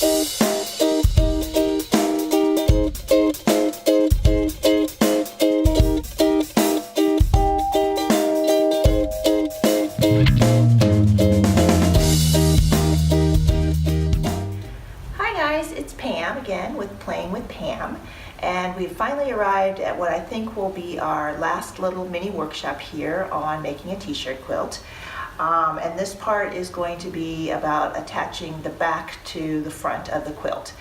It's Pam again with Playing with Pam, and we've finally arrived at what I think will be our last little mini workshop here on making a t-shirt quilt. And this part is going to be about attaching the back to the front of the quilt.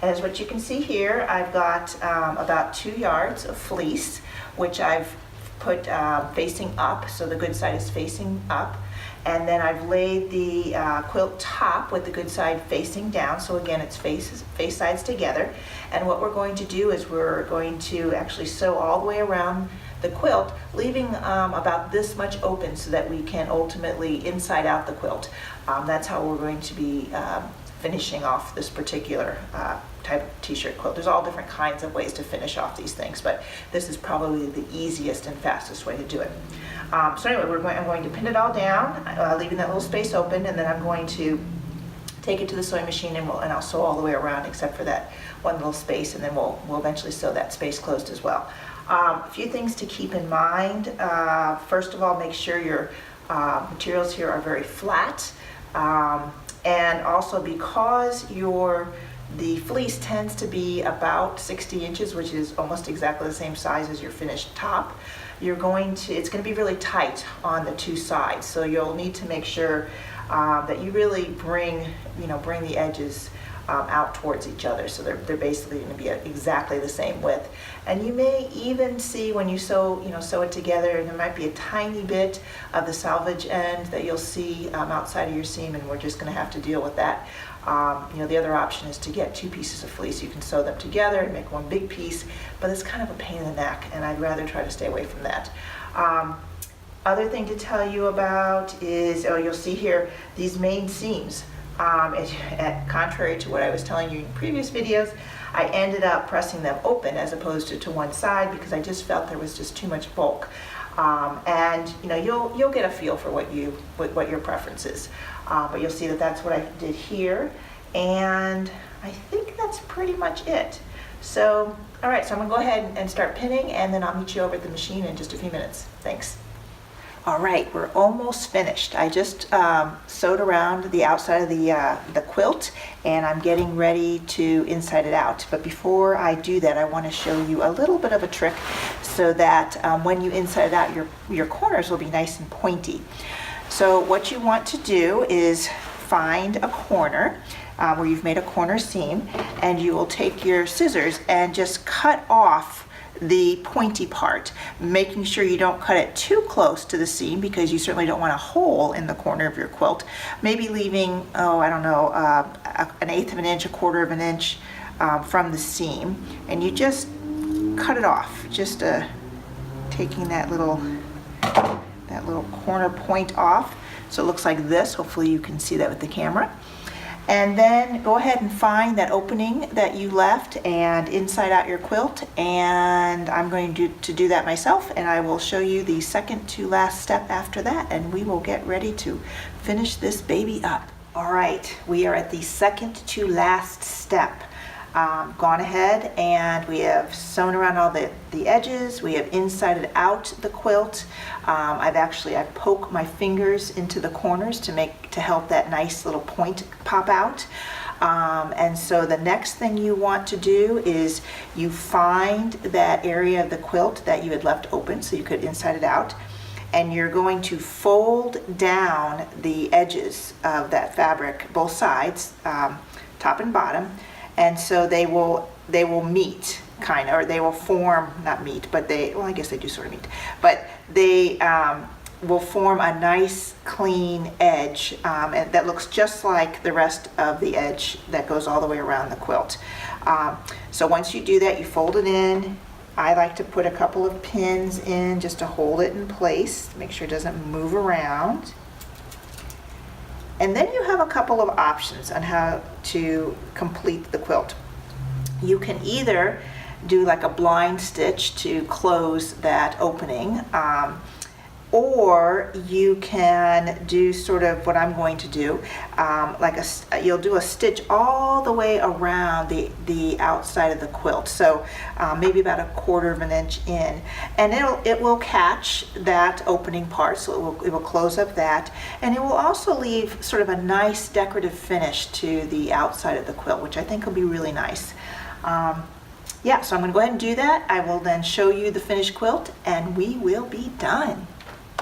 And as what you can see here, I've got about 2 yards of fleece, which I've put facing up, so the good side is facing up. And then I've laid the quilt top with the good side facing down. So again, it's face sides together. And what we're going to do is we're going to actually sew all the way around the quilt, leaving about this much open so that we can ultimately inside out the quilt. That's how we're going to be finishing off this particular type of t-shirt quilt. There's all different kinds of ways to finish off these things, but this is probably the easiest and fastest way to do it. So anyway, I'm going to pin it all down, leaving that little space open, and then I'm going to take it to the sewing machine and I'll sew all the way around except for that one little space, and then we'll eventually sew that space closed as well. A few things to keep in mind. First of all, make sure your materials here are very flat, and also because the fleece tends to be about 60 inches, which is almost exactly the same size as your finished top, it's going to be really tight on the 2 sides. So you'll need to make sure that you really bring the edges out towards each other, so they're basically going to be exactly the same width. And you may even see when you sew it together, there might be a tiny bit of the salvage end that you'll see outside of your seam, and we're just going to have to deal with that. The other option is to get 2 pieces of fleece. You can sew them together and make one big piece, but it's kind of a pain in the neck, and I'd rather try to stay away from that. Other thing to tell you about is, you'll see here these main seams. Contrary to what I was telling you in previous videos, I ended up pressing them open as opposed to one side because I just felt there was just too much bulk. And you'll get a feel for what your preference is. But you'll see that that's what I did here, and I think that's pretty much it. So, all right, so I'm gonna go ahead and start pinning, and then I'll meet you over at the machine in just a few minutes. Thanks. All right, we're almost finished. I just sewed around the outside of the quilt, and I'm getting ready to inside it out. But before I do that, I want to show you a little bit of a trick so that when you inside it out, your corners will be nice and pointy. So what you want to do is find a corner where you've made a corner seam, and you will take your scissors and just cut off the pointy part, making sure you don't cut it too close to the seam because you certainly don't want a hole in the corner of your quilt. Maybe leaving, I don't know, 1/8 of an inch, 1/4 of an inch from the seam, and you just cut it off, just taking that little corner point off, so it looks like this. Hopefully you can see that with the camera. And then go ahead and find that opening that you left and inside out your quilt, and I'm going to do that myself, and I will show you the second to last step after that, and we will get ready to finish this baby up. All right, we are at the second to last step. Gone ahead and we have sewn around all the edges. We have insided out the quilt. I poke my fingers into the corners to help that nice little point pop out. And so the next thing you want to do is you find that area of the quilt that you had left open so you could inside it out, and you're going to fold down the edges of that fabric, both sides, top and bottom. And so they will meet, kind of, or they will form, not meet, but I guess they do sort of meet, but they will form a nice clean edge, and that looks just like the rest of the edge that goes all the way around the quilt. So once you do that, you fold it in. I like to put a couple of pins in just to hold it in place, make sure it doesn't move around. And then you have a couple of options on how to complete the quilt. You can either do like a blind stitch to close that opening, Or you can do sort of what I'm going to do, you'll do a stitch all the way around the outside of the quilt, so maybe about 1/4 of an inch in, and it will catch that opening part, so it will close up that, and it will also leave sort of a nice decorative finish to the outside of the quilt, which I think will be really nice. Yeah, so I'm going to go ahead and do that. I will then show you the finished quilt, and we will be done.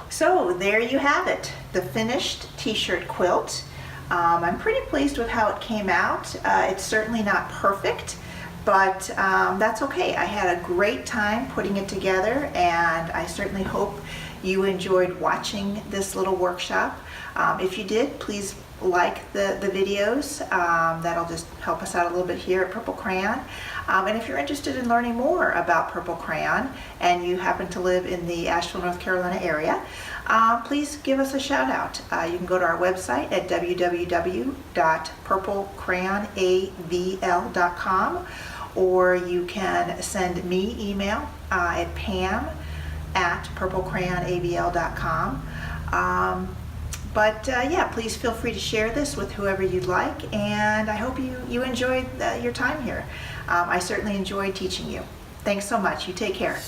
So there you have it, the finished t-shirt quilt. I'm pretty pleased with how it came out. It's certainly not perfect, but that's okay. I had a great time putting it together, and I certainly hope you enjoyed watching this little workshop. If you did, please like the videos. That'll just help us out a little bit here at Purple Crayon. And if you're interested in learning more about Purple Crayon and you happen to live in the Asheville, North Carolina area, please give us a shout out. You can go to our website at www.purplecrayonavl.com, or you can send me email at pam@purplecrayonavl.com. Yeah, please feel free to share this with whoever you'd like, and I hope you enjoyed your time here. I certainly enjoyed teaching you. Thanks so much. You take care.